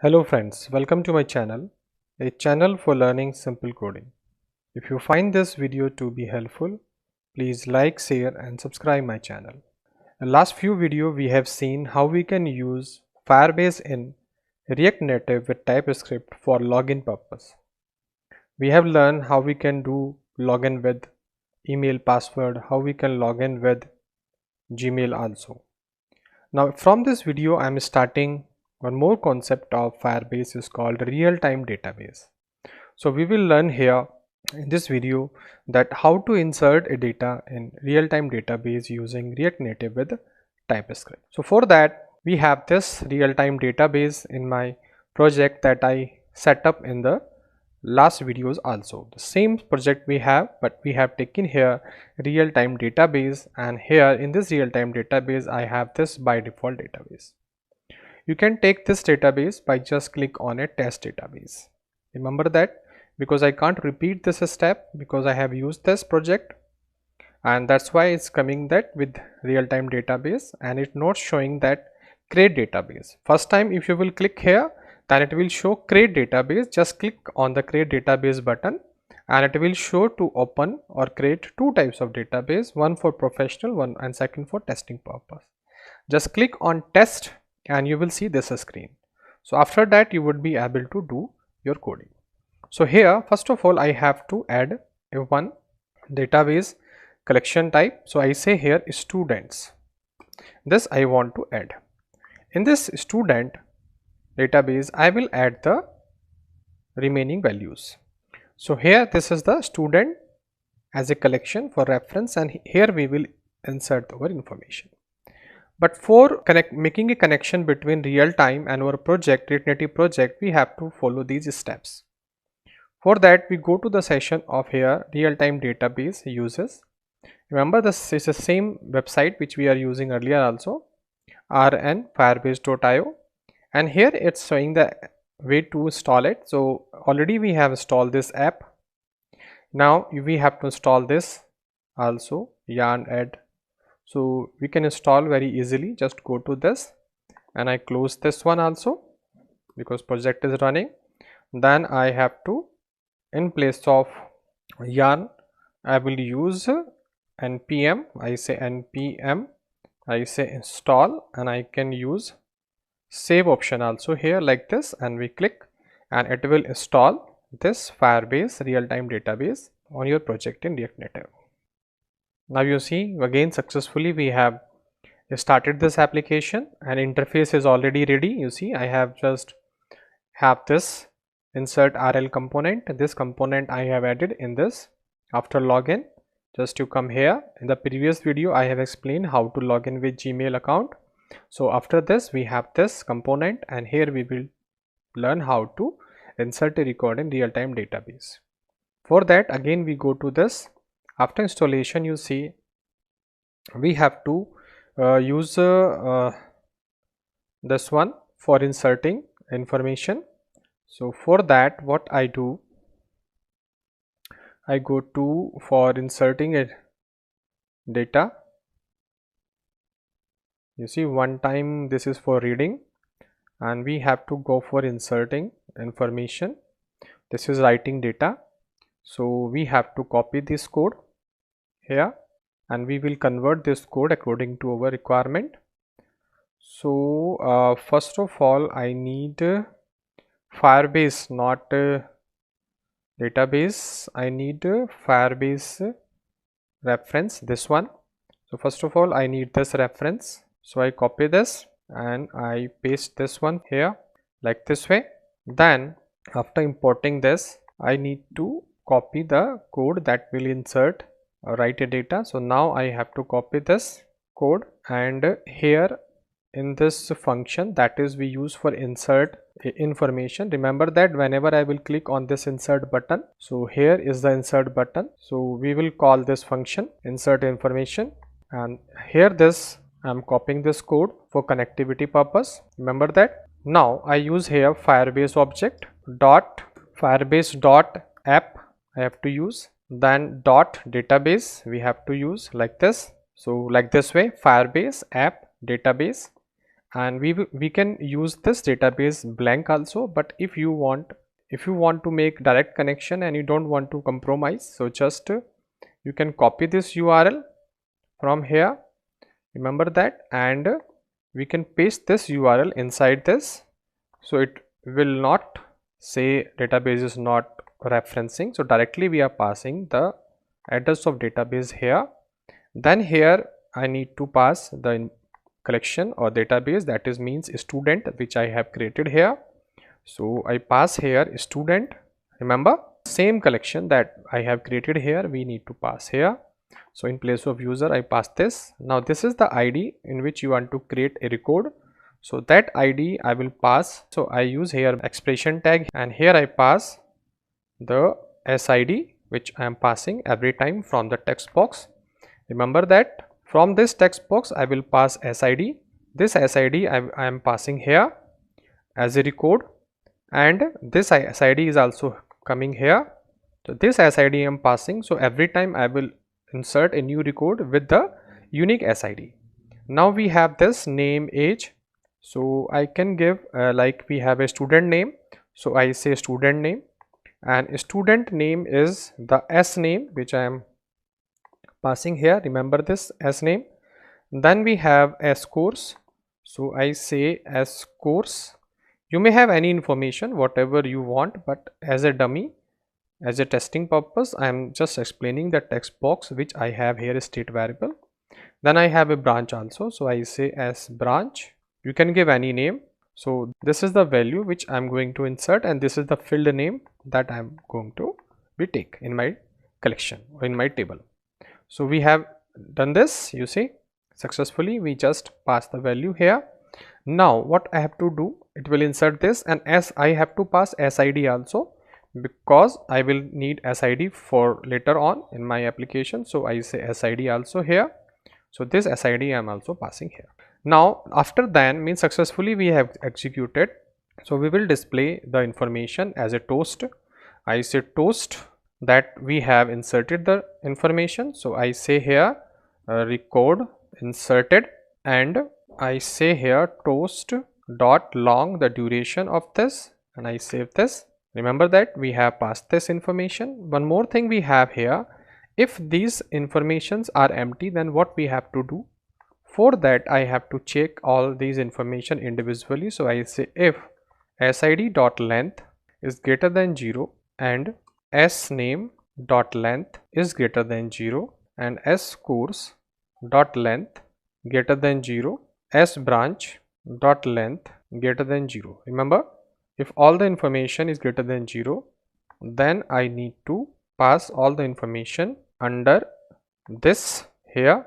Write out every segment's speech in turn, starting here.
Hello friends, welcome to my channel, a channel for learning simple coding. If you find this video to be helpful, please like, share and subscribe my channel. In last few videos we have seen how we can use Firebase in React Native with Typescript for login purpose. We have learned how we can do login with email password, how we can log in with Gmail also. Now from this video I am starting one more concept of Firebase is called real-time database. So we will learn here in this video that how to insert a data in real-time database using React Native with Typescript. So for that we have this real-time database in my project that I set up in the last videos also. The same project we have, but we have taken here real-time database, and here in this real-time database I have this by default database. You can take this database by just click on a test database. Remember that, because I can't repeat this step because I have used this project, and that's why it's coming that with real-time database and it's not showing that create database. First time if you will click here, then it will show create database. Just click on the create database button and it will show to open or create two types of database, one for professional, one and second for testing purpose. Just click on test and you will see this screen. So after that you would be able to do your coding. So here first of all I have to add a one database collection type. So I say here students. This I want to add. In this student database I will add the remaining values. So here this is the student as a collection for reference, and here we will insert our information. But for making a connection between real time and our project, React Native project, we have to follow these steps. For that we go to the session of here real time database uses. Remember this is the same website which we are using earlier also, rnfirebase.io, and here it's showing the way to install it. So already we have installed this app. Now we have to install this also, yarn add. So we can install very easily. Just go to this and I close this one also because project is running. Then I have to, in place of yarn, I will use npm. I say npm, I say install, and I can use save option also here like this, and we click and it will install this Firebase real-time database on your project in React Native. Now you see again successfully we have started this application and interface is already ready. You see I have just have this insert RL component. This component I have added in this after login. Just you come here. In the previous video I have explained how to log in with Gmail account. So after this we have this component, and here we will learn how to insert a record in real-time database. For that again we go to this. After installation you see we have to use this one for inserting information. So for that what I do, I go to for inserting a data. You see one time this is for reading, and we have to go for inserting information. This is writing data. So we have to copy this code here and we will convert this code according to our requirement. So first of all I need Firebase, not database. I need Firebase reference, this one. So first of all I need this reference. So I copy this and I paste this one here like this way. Then after importing this I need to copy the code that will insert write a data. So now I have to copy this code, and here in this function that is we use for insert information. Remember that whenever I will click on this insert button, so here is the insert button. So we will call this function insert information, and here this I am copying this code for connectivity purpose. Remember that. Now I use here Firebase object dot Firebase dot app I have to use, then dot database we have to use like this. So like this way Firebase app database, and we can use this database blank also. But if you want to make direct connection and you don't want to compromise, so just you can copy this URL from here, remember that, and we can paste this URL inside this, so it will not say database is not referencing. So directly we are passing the address of database here. Then here I need to pass the collection or database, that is means student, which I have created here. So I pass here student, remember same collection that I have created here we need to pass here. So in place of user I pass this. Now this is the ID in which you want to create a record, so that ID I will pass. So I use here expression tag, and here I pass the SID which I am passing every time from the text box. Remember that from this text box I will pass SID. This SID I am passing here as a record, and this SID is also coming here. So this SID I am passing, so every time I will insert a new record with the unique SID. Now we have this name, age, so I can give like we have a student name, so I say student name, and student name is the S name which I am passing here, remember this S name. Then we have S course, so I say S course. You may have any information whatever you want, but as a dummy, as a testing purpose, I am just explaining the text box which I have here is state variable. Then I have a branch also, so I say as branch. You can give any name. So this is the value which I am going to insert, and this is the field name that I am going to be take in my collection or in my table. So we have done this, you see, successfully. We just pass the value here. Now what I have to do, it will insert this, and as I have to pass SID also, because I will need SID for later on in my application. So I say SID also here. So this SID I am also passing here. Now after then means successfully we have executed. So we will display the information as a toast. I say toast that we have inserted the information. So I say here record inserted, and I say here toast dot long the duration of this, and I save this. Remember that we have passed this information. One more thing we have here, if these informations are empty, then what we have to do? For that I have to check all these information individually. So I say if SID dot length is greater than 0 and S name dot length is greater than 0 and S course dot length greater than 0, S branch dot length greater than 0. Remember, if all the information is greater than 0, then I need to pass all the information under this here,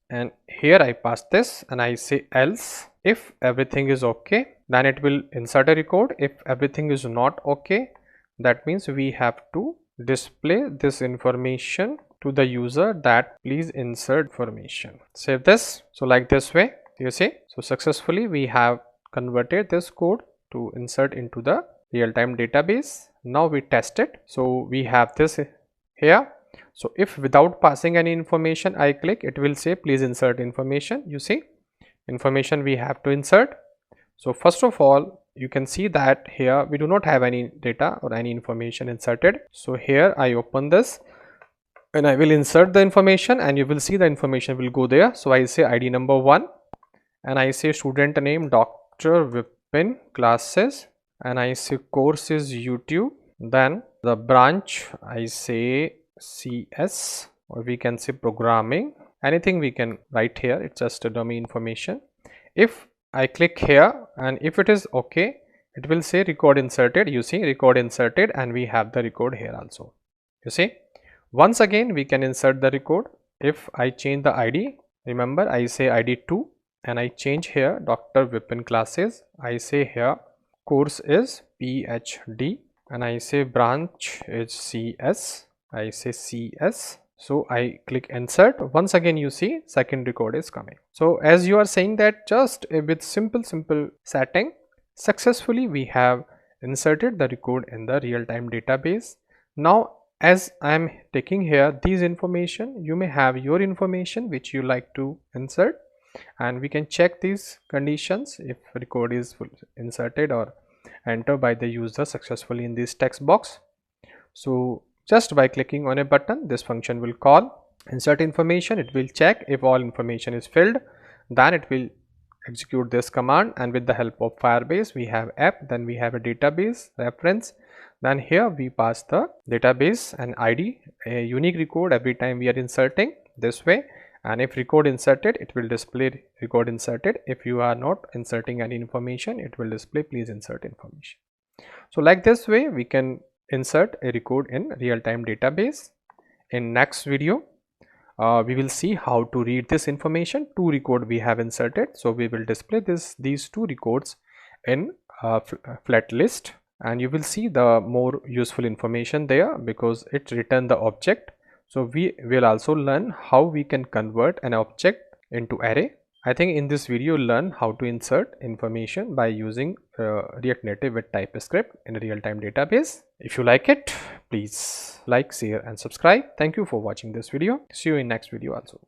and here I pass this, and I say else. If everything is okay, then it will insert a record. If everything is not okay, that means we have to display this information to the user that please insert information. Save this. So like this way, you see, so successfully we have converted this code to insert into the real-time database. Now we test it. So we have this here. So if without passing any information I click, it will say please insert information. You see, information we have to insert. So first of all, you can see that here we do not have any data or any information inserted. So here I open this and I will insert the information, and you will see the information will go there. So I say ID number 1, and I say student name Dr. Vipin Classes, and I say course is YouTube. Then the branch I say CS, or we can say programming, anything we can write here, it's just a dummy information. If I click here and if it is okay, it will say record inserted. You see, record inserted, and we have the record here also. You see, once again we can insert the record. If I change the ID, remember I say ID 2, and I change here Dr. Vipin Classes. I say here course is PhD, and I say branch is CS. I say CS. So I click insert. Once again you see second record is coming. So as you are saying that just with simple setting, successfully we have inserted the record in the real-time database. Now as I am taking here these information, you may have your information which you like to insert. and we can check these conditions if record is inserted or entered by the user successfully in this text box. So just by clicking on a button, this function will call insert information. It will check if all information is filled, then it will execute this command, and with the help of Firebase we have app, then we have a database reference, then here we pass the database and ID, a unique record every time we are inserting this way, and if record inserted it will display record inserted. If you are not inserting any information, it will display please insert information. So like this way we can insert a record in real-time database. In next video we will see how to read this information. Two record we have inserted, so we will display these two records in flat list, and you will see the more useful information there because it return the object. So we will also learn how we can convert an object into array. I think in this video learn how to insert information by using React Native with Typescript in a real-time database. If you like it, please like, share and subscribe. Thank you for watching this video. See you in next video also.